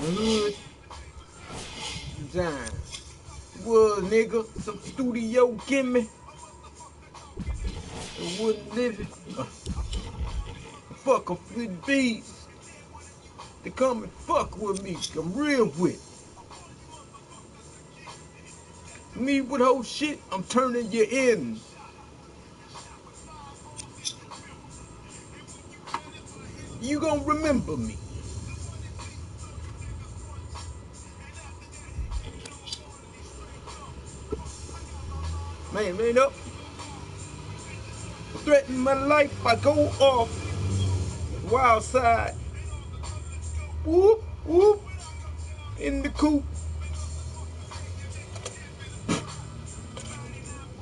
Hood design. Was nigga some studio gimme. It wouldn't live it. Fuck a with beats. They come and fuck with me. I'm real with. Me with whole shit, I'm turning you in. You gon' remember me. Man up. Threaten my life, I go off. Wild side. Whoop, whoop. In the coop.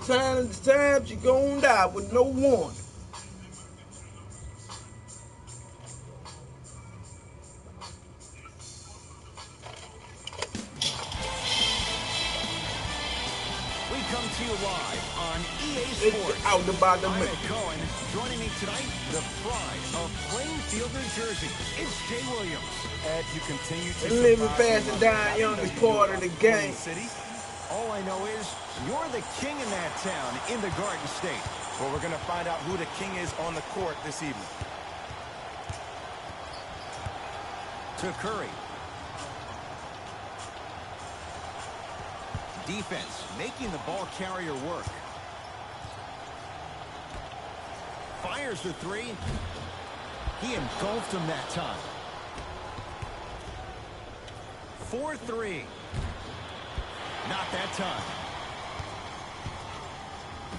Times you gon' die with no warning. We come to you live on EA Sports. Out about the I'm Cohen. Joining me tonight, the pride of Plainfield, New Jersey. It's Jay Williams. Ed, you continue to living fast and dying young is part of the game. All I know is you're the king in that town, in the Garden State. Well, we're going to find out who the king is on the court this evening. To Curry. Defense making the ball carrier work. Fires the three. He engulfed him that time. 4-3. Not that time.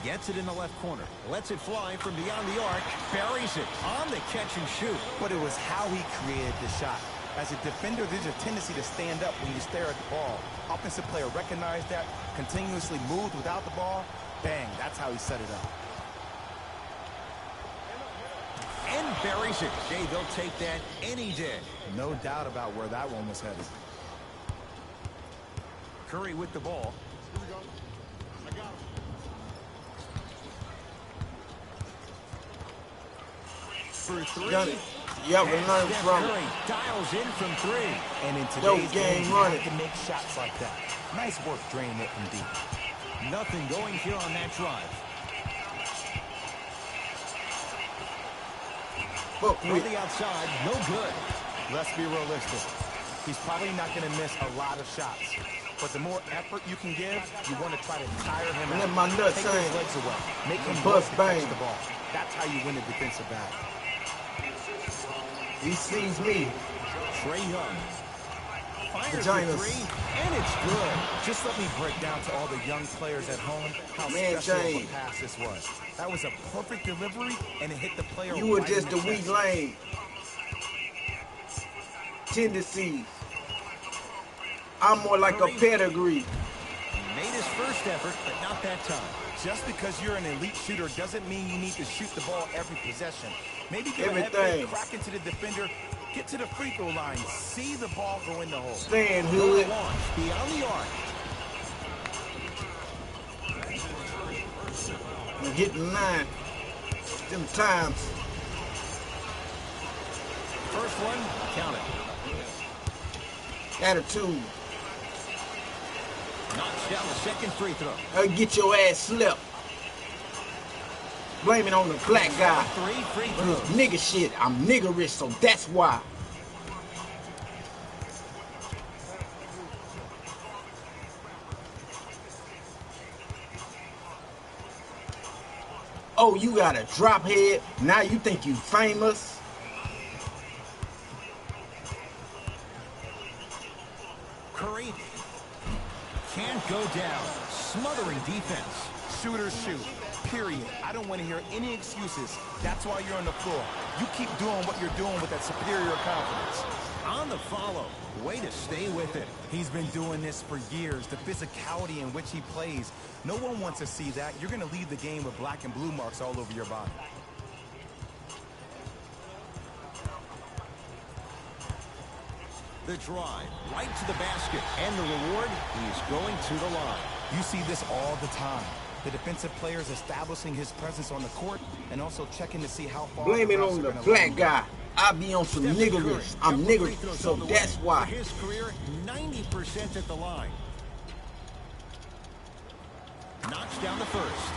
Gets it in the left corner. Lets it fly from beyond the arc. Buries it on the catch and shoot. But it was how he created the shot. As a defender, there's a tendency to stand up when you stare at the ball. Offensive player recognized that, continuously moved without the ball. Bang, that's how he set it up. And buries it. Jay, they'll take that any day. No doubt about where that one was headed. Curry with the ball. Here we go. I got him. For three. Got it. Yeah, we learned from Curry dials in from three. And in today's game, you running. have to make shots like that. Nice work draining it from deep. Nothing going here on that drive. fuck On with. the outside, no good. Let's be realistic. He's probably not going to miss a lot of shots. But the more effort you can give, you want to try to tire him out. Let my nuts Take his hang. legs away. Make him Bust bust bang. the ball. That's how you win a defensive battle. He sees me. Trey Young. Fires Vaginas. the three, and it's good. Just let me break down to all the young players at home how Man, special of James. a pass this was. That was a perfect delivery, and it hit the player You were right just in a the weak chest. lane. Tendencies. I'm more like a pedigree. He made his first effort, but not that time. Just because you're an elite shooter doesn't mean you need to shoot the ball every possession. Maybe get a head Everything. fake, crack into the defender, get to the free throw line, see the ball go in the hole. Stand Good hood. launch beyond the arc. And hitting 9. Them times. First one, count it. Attitude. Knocks down the second free throw. Get your ass slept. Blame it on the black guy. 3 free This throws. nigga shit. I'm niggerish, so that's why. Oh, you got a drop head? Now you think you famous? Curry can't go down. Smothering defense. Shooters shoot, period. I don't want to hear any excuses. That's why you're on the floor. You keep doing what you're doing with that superior confidence. On the follow. Way to stay with it. He's been doing this for years. The physicality in which he plays. No one wants to see that. You're going to leave the game with black and blue marks all over your body. The drive right to the basket. And the reward, he's going to the line. You see this all the time. The defensive players establishing his presence on the court and also checking to see how far Blame the it refs on are the gonna let black him go. guy. I be on some niggerish. I'm niggerish, so that's why. For his career, 90% at the line. Knocks down the first.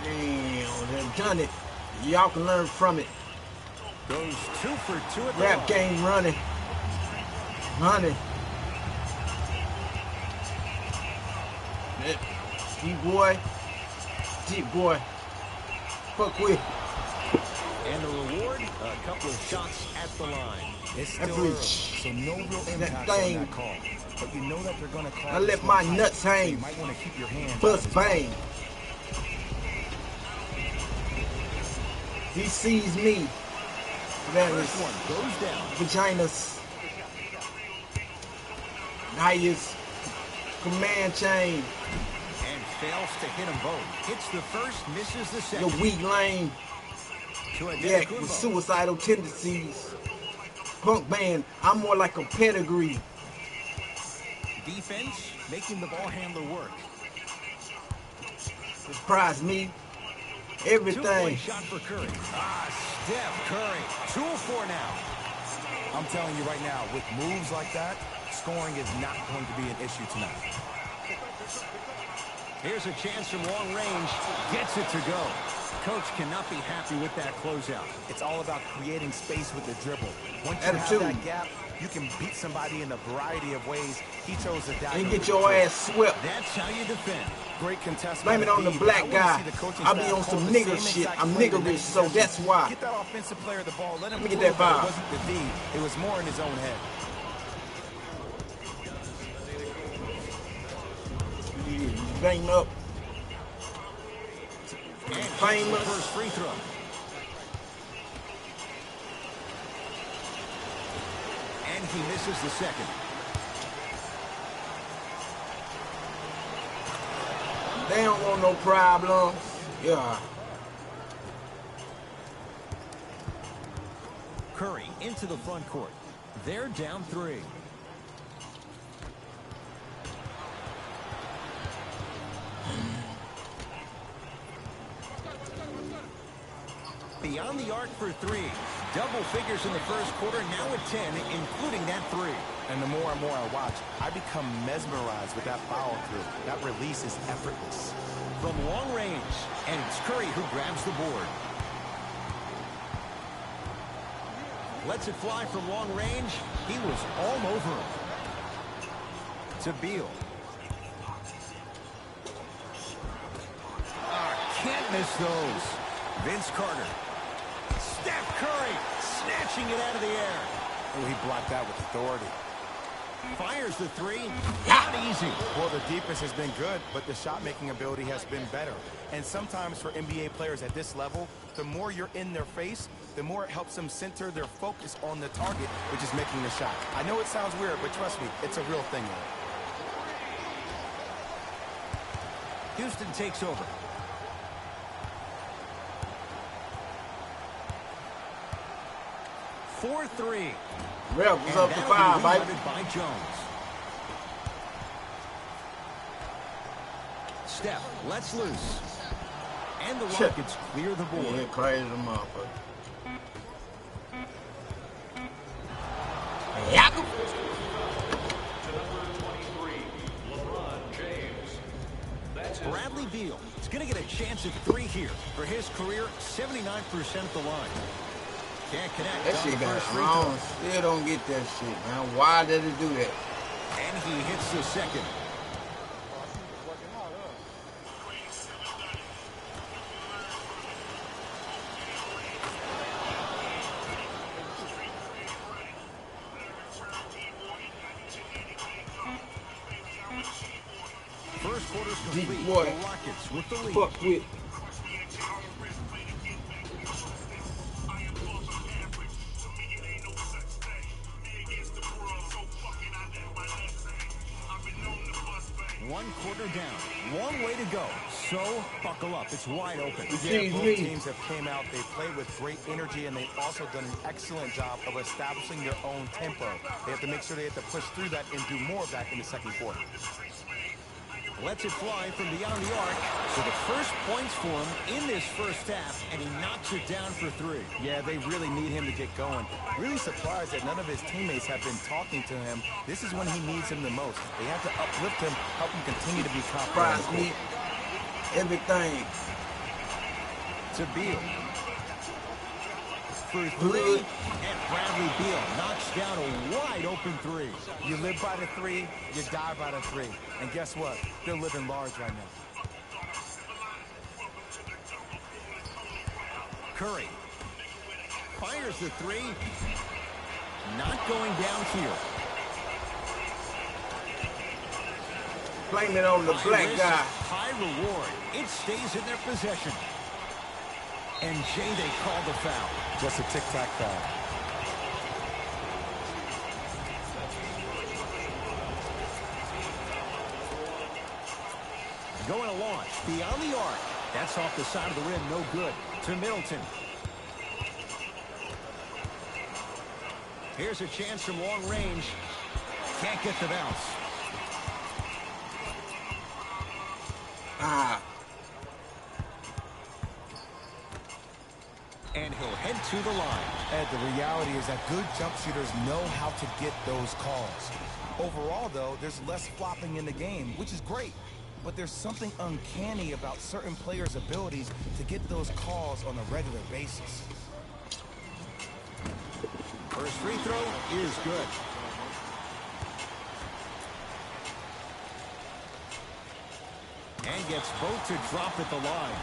Damn, they've done it. Y'all can learn from it. Goes 2 for 2 at the Rap line. game running. Running. D-boy. D-boy. Fuck with. And the reward, a couple of shots at the line. It's still Every early, so no real that impact on thing. that call. But you know that they're going to call. I this let one my tight, nuts so you hang. might want to keep your hands Bust out of his bang. He sees me. That is First one goes down. vaginas. Highest command chain. And fails to hit them both. Hits the first, misses the The second. weak lane. To a Yeah, Kumbo. with suicidal tendencies. Punk band, I'm more like a pedigree. Defense, making the ball handler work. Surprise me. Everything. Two-point shot for Curry. Steph Curry. 2-4 now. I'm telling you right now, with moves like that, scoring is not going to be an issue tonight. Here's a chance from long range. Gets it to go. Coach cannot be happy with that closeout. It's all about creating space with the dribble. Once you Attitude. have that gap, you can beat somebody in a variety of ways. He chose to dive And into get the your dribble. ass swept. That's how you defend. Great contest. Blame by it on the D, black but I wanna guy. see the coaching I be staff on some call the nigger same shit. exact I'm play the niggerish, next so possession. that's why. Get that offensive player the ball. Let him Let me get prove that it vibe. wasn't the D. It was more in his own head. Bang up. And hits the Famous. first free throw. And he misses the second. They don't want no problems. Yeah. Curry into the front court. They're down 3. Beyond the arc for 3. Double figures in the first quarter, now at 10, including that 3. And the more and more I watch, I become mesmerized with that follow-through. That release is effortless. From long range, and it's Curry who grabs the board. Lets it fly from long range. He was all over him. To Beal. Can't miss those. Vince Carter. Steph Curry snatching it out of the air. Oh, he blocked that with authority. Fires the 3. Not easy. Well, the defense has been good, but the shot-making ability has been better. And sometimes for NBA players at this level, the more you're in their face, the more it helps them center their focus on the target, which is making the shot. I know it sounds weird, but trust me, it's a real thing. Houston takes over. For 3. Rep was And up to that'll 5, be right? rebounded by Jones. Steph lets loose. And the Rockets clear the board. Yeah, crazy motherfucker. Yakum. Bradley Beal is going to get a chance at 3 here. For his career, 79% at the line. Can't connect. That on shit the got first free wrong. throw. Still don't get that shit, man. Why did it do that? And he hits the second. First quarter's complete. boy. The Rockets with the lead. Fuck with. One quarter down. Long way to go. So, buckle up. It's wide open. Yeah, both teams have came out. They've played with great energy, and they've also done an excellent job of establishing their own tempo. They have to make sure they have to push through that and do more of that in the second quarter. Lets it fly from beyond the arc. So the first points for him in this first half, and he knocks it down for 3. Yeah, they really need him to get going. Really surprised that none of his teammates have been talking to him. This is when he needs him the most. They have to uplift him, help him continue to be confident. Surprise me. Everything. To Beal. For 3, and Bradley Beal knocks down a wide-open 3. You live by the 3, you die by the 3. And guess what? They're living large right now. Curry fires the 3. Not going down here. Blame it on the black guy. High reward. It stays in their possession. And Jay, they call the foul. Just a tic-tac foul. Going to launch beyond the arc. That's off the side of the rim. No good. To Middleton. Here's a chance from long range. Can't get the bounce. And he'll head to the line. Ed, the reality is that good jump shooters know how to get those calls. Overall, though, there's less flopping in the game, which is great. But there's something uncanny about certain players' abilities to get those calls on a regular basis. First free throw is good. And gets both to drop at the line.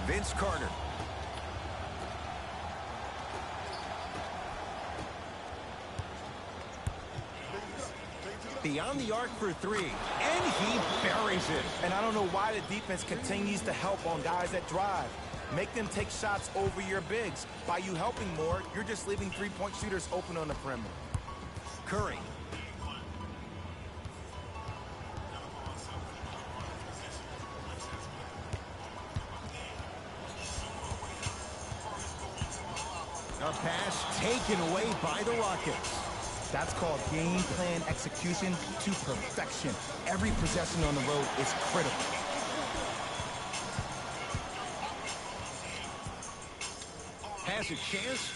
Vince Carter. Beyond the arc for 3, and he buries it. And I don't know why the defense continues to help on guys that drive. Make them take shots over your bigs. By you helping more, you're just leaving three-point shooters open on the perimeter. Curry. A pass taken away by the Rockets. That's called game plan execution to perfection. Every possession on the road is critical. Has a chance.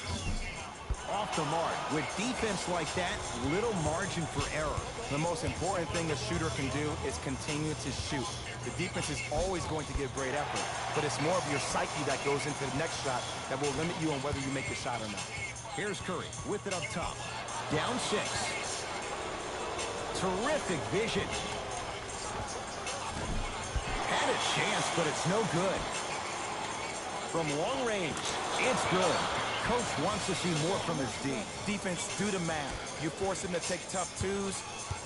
Off the mark. With defense like that, little margin for error. The most important thing a shooter can do is continue to shoot. The defense is always going to give great effort, but it's more of your psyche that goes into the next shot that will limit you on whether you make the shot or not. Here's Curry with it up top. Down 6. Terrific vision. Had a chance, but it's no good. From long range, it's good. Coach wants to see more from his D. Defense, do the math. You force him to take tough twos,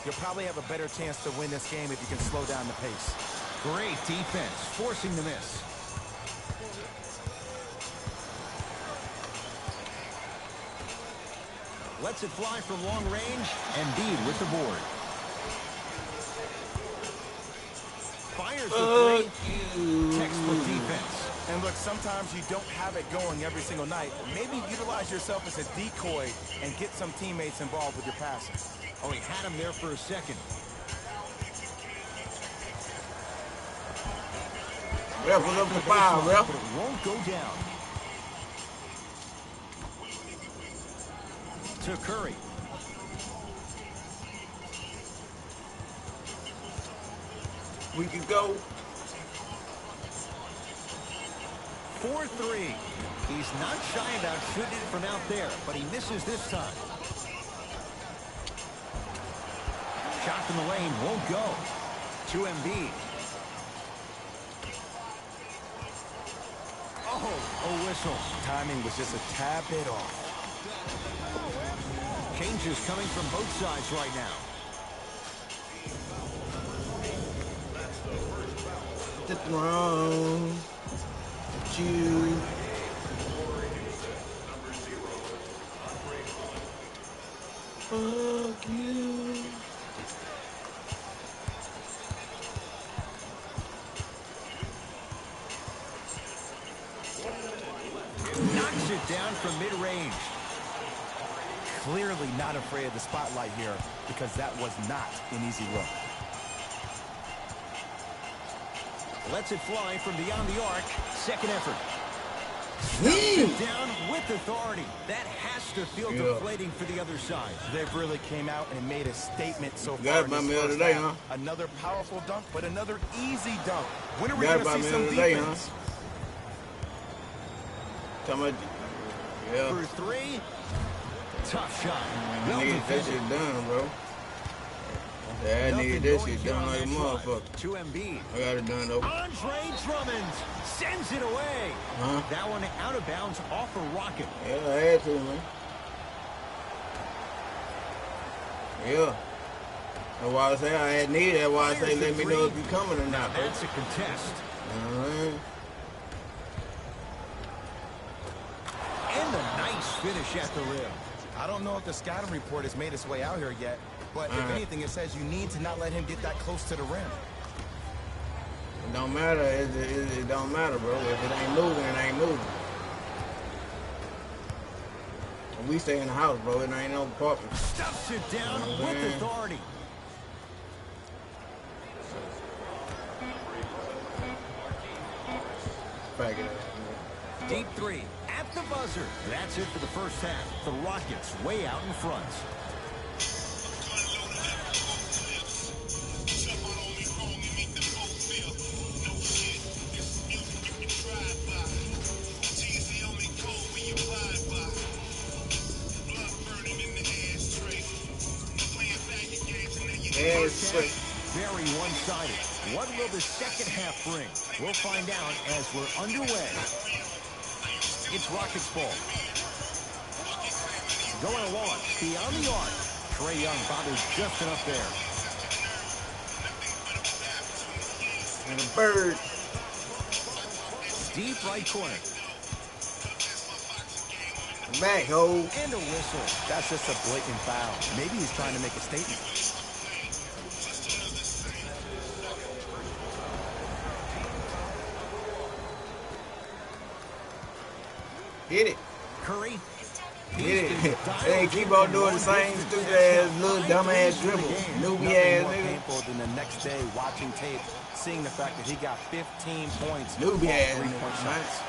you'll probably have a better chance to win this game if you can slow down the pace. Great defense, forcing the miss. Lets it fly from long range, and Embiid with the board. Fires the 3. Textbook defense. And look, sometimes you don't have it going every single night. Maybe utilize yourself as a decoy and get some teammates involved with your passing. Oh, he had him there for a second. Ref was up to foul, ref. But it won't go down. To Curry. We can go. 4-3. He's not shy about shooting it from out there, but he misses this time. Shot from the lane won't go. To Embiid. Oh, a whistle. Timing was just a tad bit off. Changes coming from both sides right now. Just wrong. You. Fuck you. it down from mid-range. Clearly not afraid of the spotlight here because that was not an easy look. Lets it fly from beyond the arc. Second effort. Stops it down with authority. That has to feel deflating for the other side. They've really came out and made a statement so far. Got it by me the other day, huh? Another powerful dunk, but another easy dunk. When are we Got going it to by see me some the other day, defense? Talking about, yeah. For three. Tough shot. I Well need that defended. shit done, bro. Yeah, I need that shit done like a motherfucker. To Embiid. I got it done though. Andre Drummond sends it away. Huh? That one out of bounds off a rocket. Yeah, I had to, man. Yeah. That's why I say I had need. That's why I say let me know if you coming or not, bro. That's a contest. Alright. And a nice finish at the rim. I don't know if the scouting report has made its way out here yet, but if anything, it says you need to not let him get that close to the rim. It don't matter. It don't matter, bro. If it ain't moving, it ain't moving. We stay in the house, bro. It ain't no apartment. Stuffs it down with authority. Back it up. Deep three at the buzzer. That's it for the first half. The Rockets way out in front. Very one-sided. What will the second half bring? We'll find out as we're underway. It's Rockets ball. Going to launch beyond the arc. Trae Young bothers just enough there. And a bird. Deep right corner. Back, ho. And a whistle. That's just a blatant foul. Maybe he's trying to make a statement. Hit it. Curry. Hit it. They keep on doing the same stupid ass, little dumb ass dribble. Newbie ass more nigga. painful than the next day watching tape, seeing the fact that he got 15 points. Newbie ass three-point nigga, man. shots.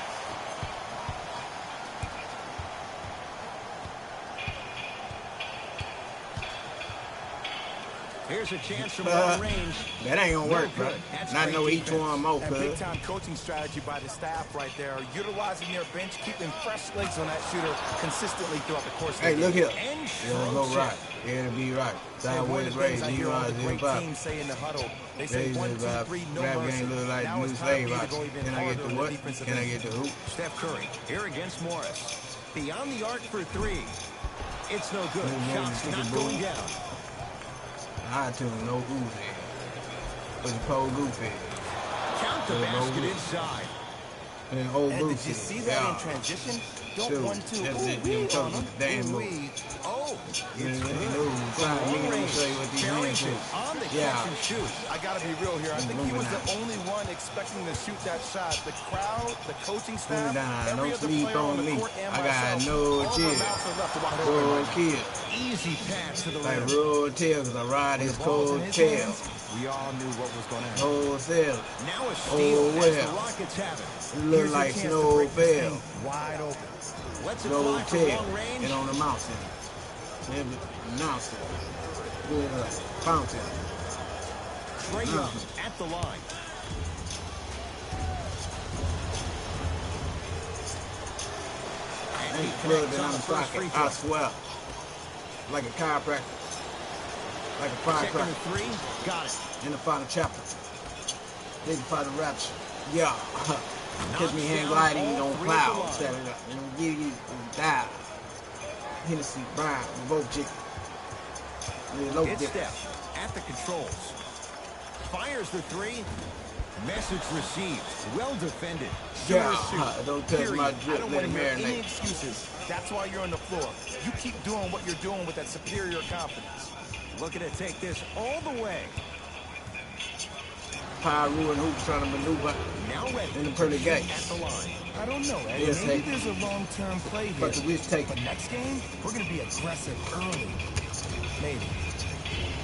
Here's a chance from long range. That ain't gonna work, bro. That's Not great no each defense. one more, And cuz. big-time coaching strategy by the staff right there, utilizing their bench, keeping fresh legs on that shooter consistently throughout the course of the Hey, game. look here. And It'll go strokes right. it. It'll be right. And one of Sideways the raised. things I You hear all know, the great pop. teams say in the huddle, they say They 1, just 2, about 3, no rap mercy. game look like Now new it's time slave for you to rock. go even Can I harder get the on what? the defensive Can I end. get the hoop? Steph Curry here against Morris. Beyond the arc for three. It's no good. Shots not going down. I tune no Uzi. But the cold goofy. Count the basket inside. And old And did goofy. you see that in transition? Don't Shoot. 1, 2, That's it. ooh, You wee told on me him. damn Ooh, move. wee. Oh, You it's know, good. trying to Long me range. show you what these hands Barrington do. on the Yeah. catch and shoot. I gotta be real here. I think he moving was the out. only one expecting to shoot that shot. The crowd, the coaching Cool staff, down. every Don't other sleep player on on the me. court and I got myself, no all of our chill. mouths are left wide open Cold right now. kid. Easy pass to the Like rim. real tail, cause I ride When his the ball's in cold his tail. hands, we all knew what was going to happen. Whole cell. Now a steal Oh, as the well. Rockets have it. It look Here's your like chance to snow break this fell. thing wide open. Lets it Gold fly from tail. long range. And on the mountain. Every mountain. Good fountain. Trae Young at the line. And he Ain't plugged connects in on on the the first free socket. I throw. swear. Like a chiropractor. Like a Second firecracker. to three. Got it. In the final chapter. Big final rapture. Yeah. Catch me hand gliding on clouds. Set it up. And you die. Hennessy, Brown, revoke chicken. Low It's dip. Steph at the controls. Fires the three. Message received. Well defended. Shoot Yeah. or shoot. Don't touch my Period. I drip. don't Let want it to hear any marinate. excuses. That's why you're on the floor. You keep doing what you're doing with that superior confidence. Looking to take this all the way. Pyru and Hoops trying to maneuver Now ready in the pearly gates. at the line. I don't know, Ed. Yes, Maybe hey. there's a long-term play here. But the risk taken. But next game, we're going to be aggressive early. Maybe.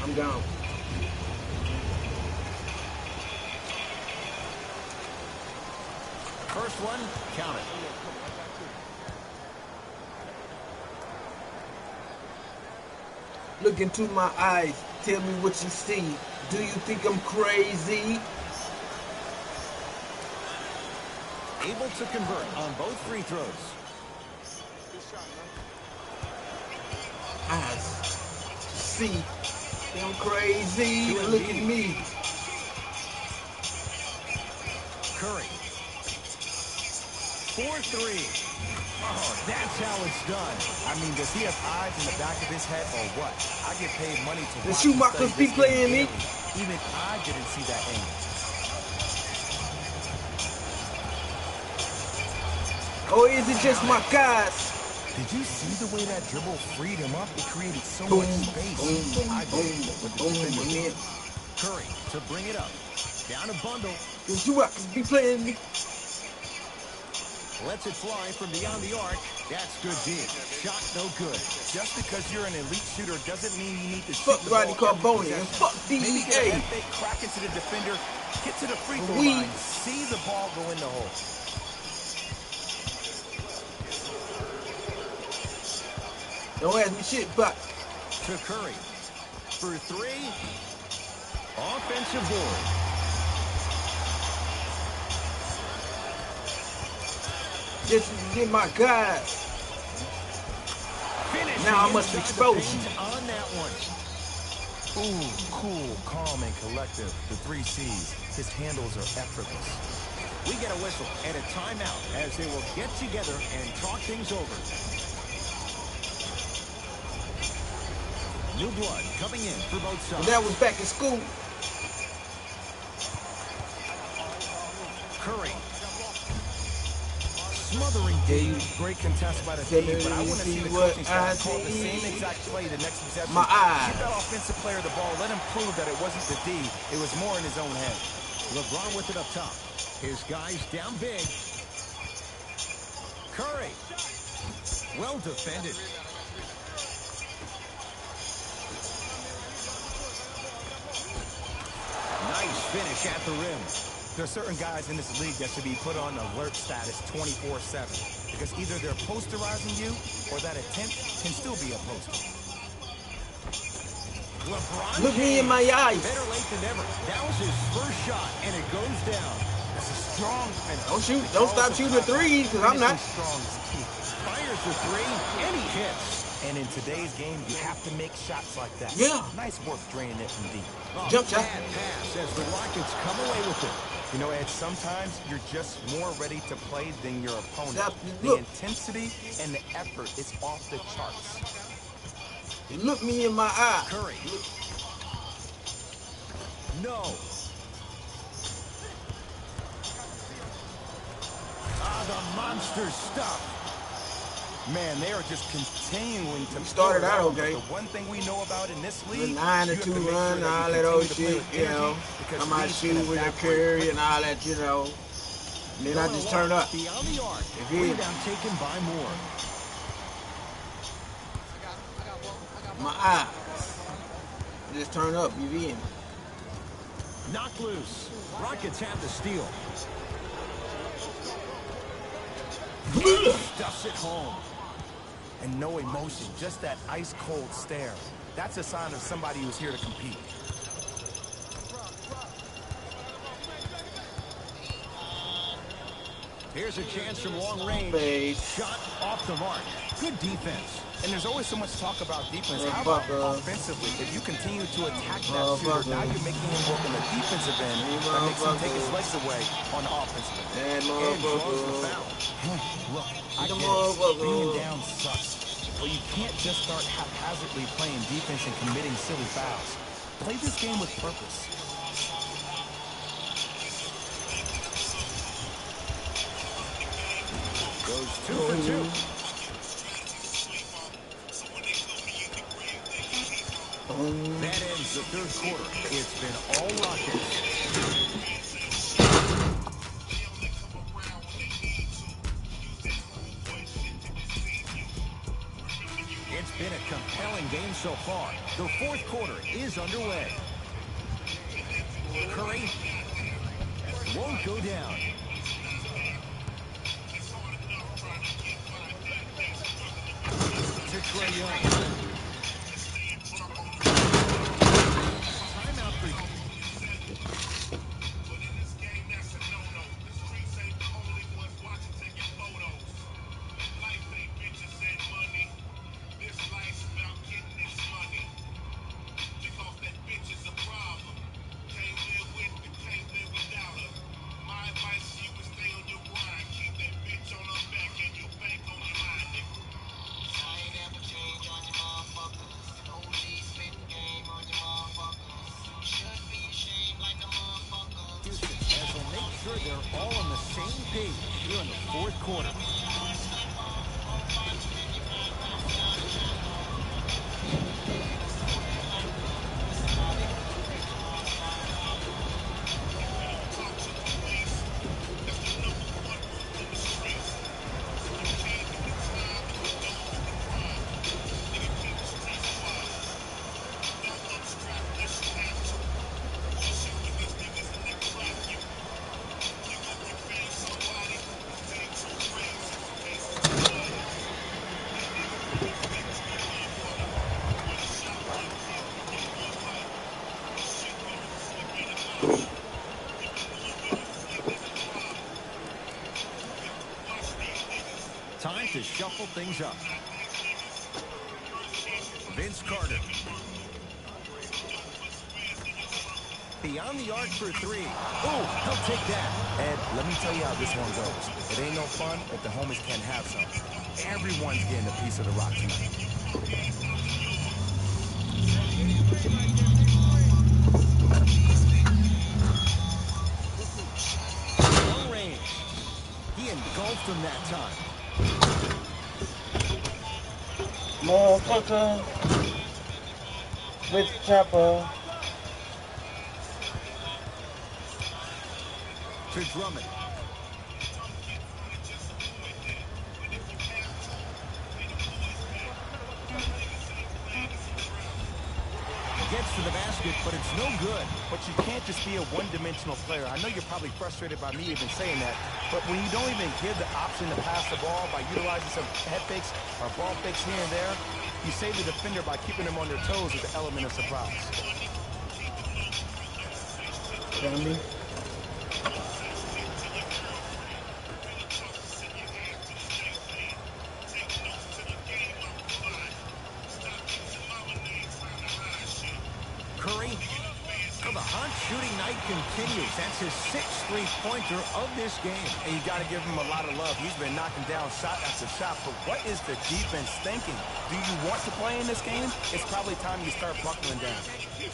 I'm gone. First one, count it. Look into my eyes. Tell me what you see. Do you think I'm crazy? Able to convert on both free throws. Eyes. See. I'm crazy. Look at me. Curry. 4-3. Oh, that's how it's done. I mean, does he have eyes in the back of his head or what? I get paid money to The watch Schumacher's and study be this playing game me. daily. Even I didn't see that angle. Or is it just my guys? Did you see the way that dribble freed him up? It created so Boom, much space. boom, boom, I boom, did, but the boom, defender boom, did. Curry to bring it up. Down a bundle. The Schumacher's be playing me. Lets it fly from beyond the arc. That's good D. Shot no good. Just because you're an elite shooter doesn't mean you need to Fuck shoot the Rodney ball every Carboni and possession. fuck Maybe get DEA. a fake crack into the defender, get to the free throw We- line, see the ball go in the hole. Don't ask me shit, but To Curry. For three. Offensive board. just get my guys. Finishing Now I must inside expose the paint you. on that one. Ooh, cool, calm, and collective. The 3 C's. His handles are effortless. We get a whistle and a timeout as they will get together and talk things over. New blood coming in for both sides. And that was back in school. Curry. Smothering D. Great contest by the Tell team, me but I when you want to see see the what coaching I staff call the see. same exact play the next possession. My eyes. Give that offensive player the ball. Let him prove that it wasn't the D. It was more in his own head. LeBron with it up top. His guys down big. Curry. Well defended. Nice finish at the rim. There are certain guys in this league that should be put on alert status 24/7 because either they're posterizing you or that attempt can still be a poster. LeBron Look me in James. my eyes. Better late than never. That was his first shot, and it goes down. That's a strong finish. Don't shoot. Don't stop shooting the threes, because I'm not. Finishing strong is key. Fires the three, and he hits. And in today's game, you have to make shots like that. Yeah. Nice work draining it from deep. Jump shot. Bad pass as the Rockets come away with it. You know, Ed, sometimes you're just more ready to play than your opponent. Stop. The Look. intensity and the effort is off the charts. Look me in my eye. Curry. No. Ah, the monster stuff. Man, they are just continuing to started pour it out on, okay. but the one thing we know about in this The league, 9-2 you have to make run, sure that all you that old continue to shit, play you with know. energy, because I might leads shoot can with a evaporate Curry quickly. and all that, you know. And then I Going just along, turn up. Beyond the arc. If he- Rebound taken by Moore. My eyes. Just turn up, you in. Knocked loose. Rockets have the steal. Stuffs it home. And no emotion, just that ice-cold stare. That's a sign of somebody who's here to compete. Here's a chance from long range. Face. Shot off the mark. Good defense. And there's always so much talk about defense. How about Motherfucker. offensively? If you continue to attack that shooter, now you're making him work on the defensive end. That makes him take his legs away on the offensive end. And And draws the motherfucker. foul. Look, I The get it. motherfucker. Being down sucks. But you can't just start haphazardly playing defense and committing silly fouls. Play this game with purpose. Goes 2 for 2. That ends the third quarter. It's been all Rockets. game so far. The fourth quarter is underway. Curry won't go down. To Trae Young. Timeout for... As they'll make sure they're all on the same page here in the fourth quarter. Time to shuffle things up. Vince Carter. Beyond the arc for three. Oh, he'll take that. Ed, let me tell you how this one goes. It ain't no fun if the homies can't have some. Everyone's getting a piece of the rock tonight. Long range. He engulfed him that time. Motherfucker with the chopper. To Drummond. Gets to the basket, but it's no good. But you can't just be a one-dimensional player. I know you're probably frustrated by me even saying that, but when you don't even give the option to pass the ball by utilizing some head fakes or ball fakes here and there, you save the defender by keeping them on their toes with the element of surprise. Family. Curry. Well, the hot shooting night continues. That's his 6th three-pointer of this game. And you got to give him a lot of love. He's been knocking down shot after shot. But what is the defense thinking? Do you want to play in this game? It's probably time you start buckling down.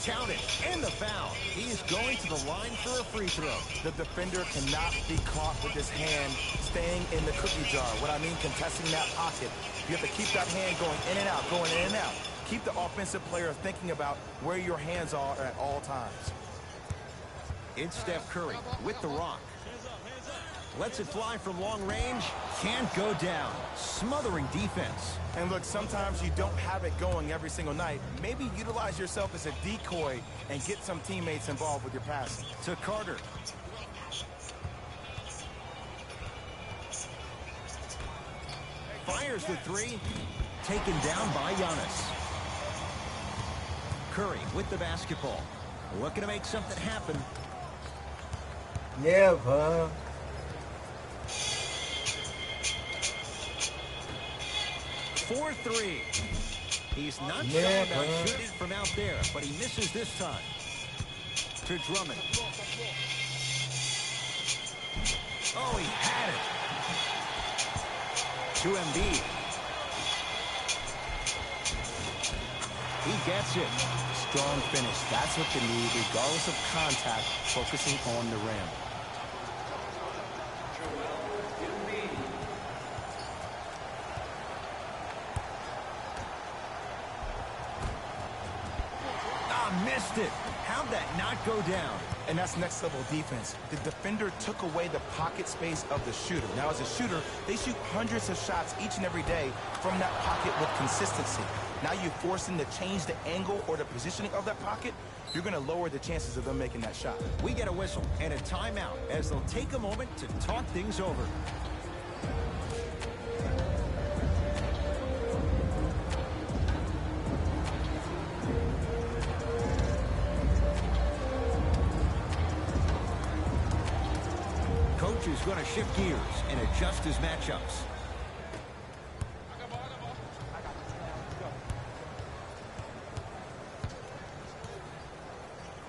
Count it. And the foul. He is going to the line for a free throw. The defender cannot be caught with his hand staying in the cookie jar. What I mean, contesting that pocket. You have to keep that hand going in and out, going in and out. Keep the offensive player thinking about where your hands are at all times. It's Steph Curry with the rock. Lets it fly from long range. Can't go down. Smothering defense. And look, sometimes you don't have it going every single night. Maybe utilize yourself as a decoy and get some teammates involved with your passing. To Carter. Fires the three. Taken down by Giannis. Curry with the basketball. Looking to make something happen. Yeah, bro. For three. He's not shy about shooting from out there, but he misses this time. To Drummond. Oh, he had it. To Embiid. He gets it. Strong finish. That's what they need, regardless of contact, focusing on the rim. Missed it. How How'd that not go down? And that's next level defense. The defender took away the pocket space of the shooter. Now as a shooter, they shoot hundreds of shots each and every day from that pocket with consistency. Now you force them to change the angle or the positioning of that pocket, you're going to lower the chances of them making that shot. We get a whistle and a timeout as they'll take a moment to talk things over. Coach is going to shift gears and adjust his matchups.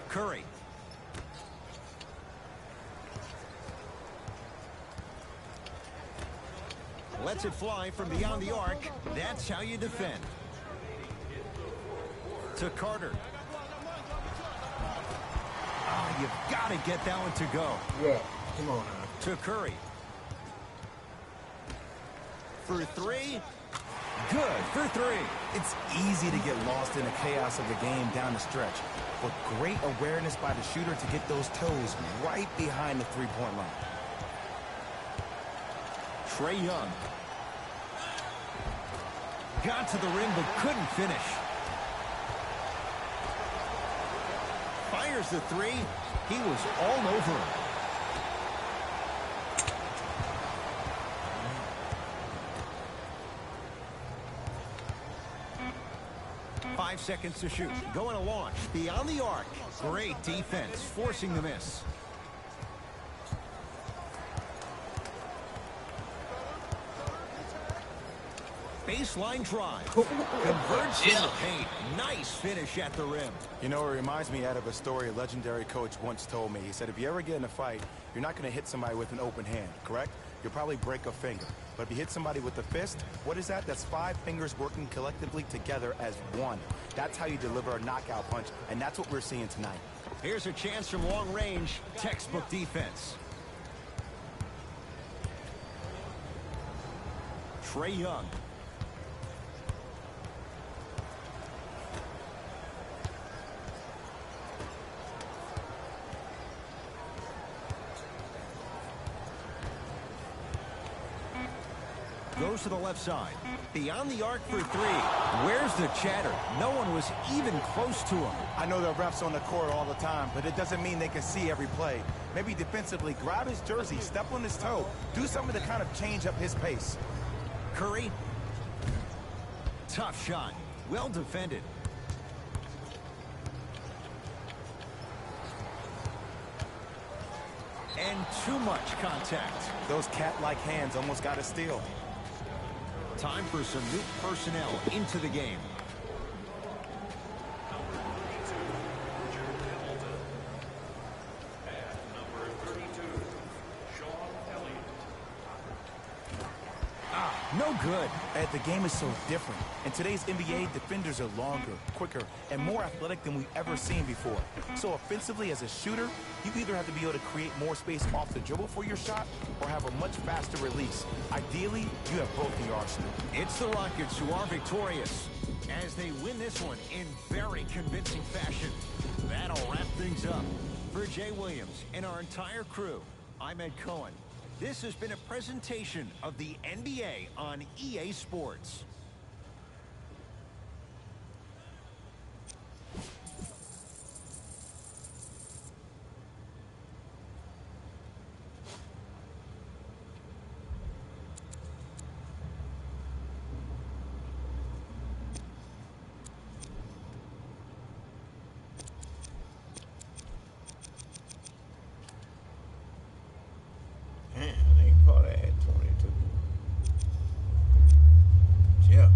Curry. Lets it fly from beyond the arc. That's how you defend. To Carter. Oh, you've got to get that one to go. Yeah, come on now. To Curry. For three. Good for three. It's easy to get lost in the chaos of the game down the stretch, but great awareness by the shooter to get those toes right behind the three-point line. Trae Young. Got to the rim but couldn't finish. Fires the three. He was all over him. Five seconds to shoot. Going to launch. Beyond the arc. Great defense. Forcing the miss. Baseline drive. Converts in the paint. Nice finish at the rim. You know, it reminds me out of a story a legendary coach once told me. He said, if you ever get in a fight, you're not going to hit somebody with an open hand, correct? You'll probably break a finger. But if you hit somebody with a fist, what is that? That's 5 fingers working collectively together as one. That's how you deliver a knockout punch, and that's what we're seeing tonight. Here's a chance from long range. Textbook defense. Trae Young. Goes to the left side. Beyond the arc for three. Where's the chatter? No one was even close to him. I know there are refs on the court all the time, but it doesn't mean they can see every play. Maybe defensively, grab his jersey, step on his toe, do something to kind of change up his pace. Curry. Tough shot. Well defended. And too much contact. Those cat-like hands almost got a steal. Time for some new personnel into the game. No good. The game is so different. In today's NBA, defenders are longer, quicker, and more athletic than we've ever seen before. So offensively, as a shooter, you either have to be able to create more space off the dribble for your shot or have a much faster release. Ideally, you have both in your arsenal. It's the Rockets who are victorious as they win this one in very convincing fashion. That'll wrap things up. For Jay Williams and our entire crew, I'm Ed Cohen. This has been a presentation of the NBA on EA Sports. Man, they caught that at 22. Yeah.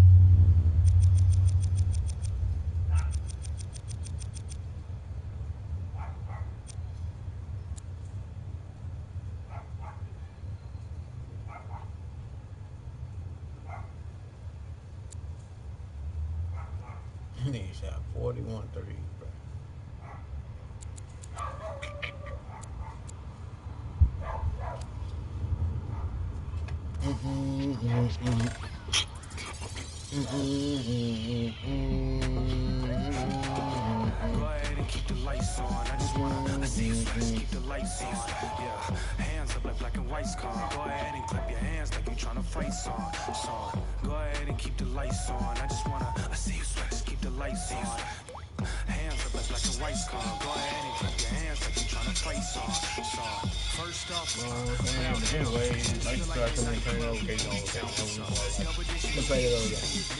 He shot 41 threes, bro. Go ahead and keep the lights on. I just wanna see you flex, keep the lights on. Yeah, hands up like black and white's con. Go ahead and clap your hands like you tryna fight song. Go ahead and keep the lights on. I just wanna see you flex, keep the lights on. Hands up like black and white's con. Go ahead and clap your hands like you tryna fight song. First off, Anyway, nice to come in, turn it over. Okay, no, okay. Let's play it over again.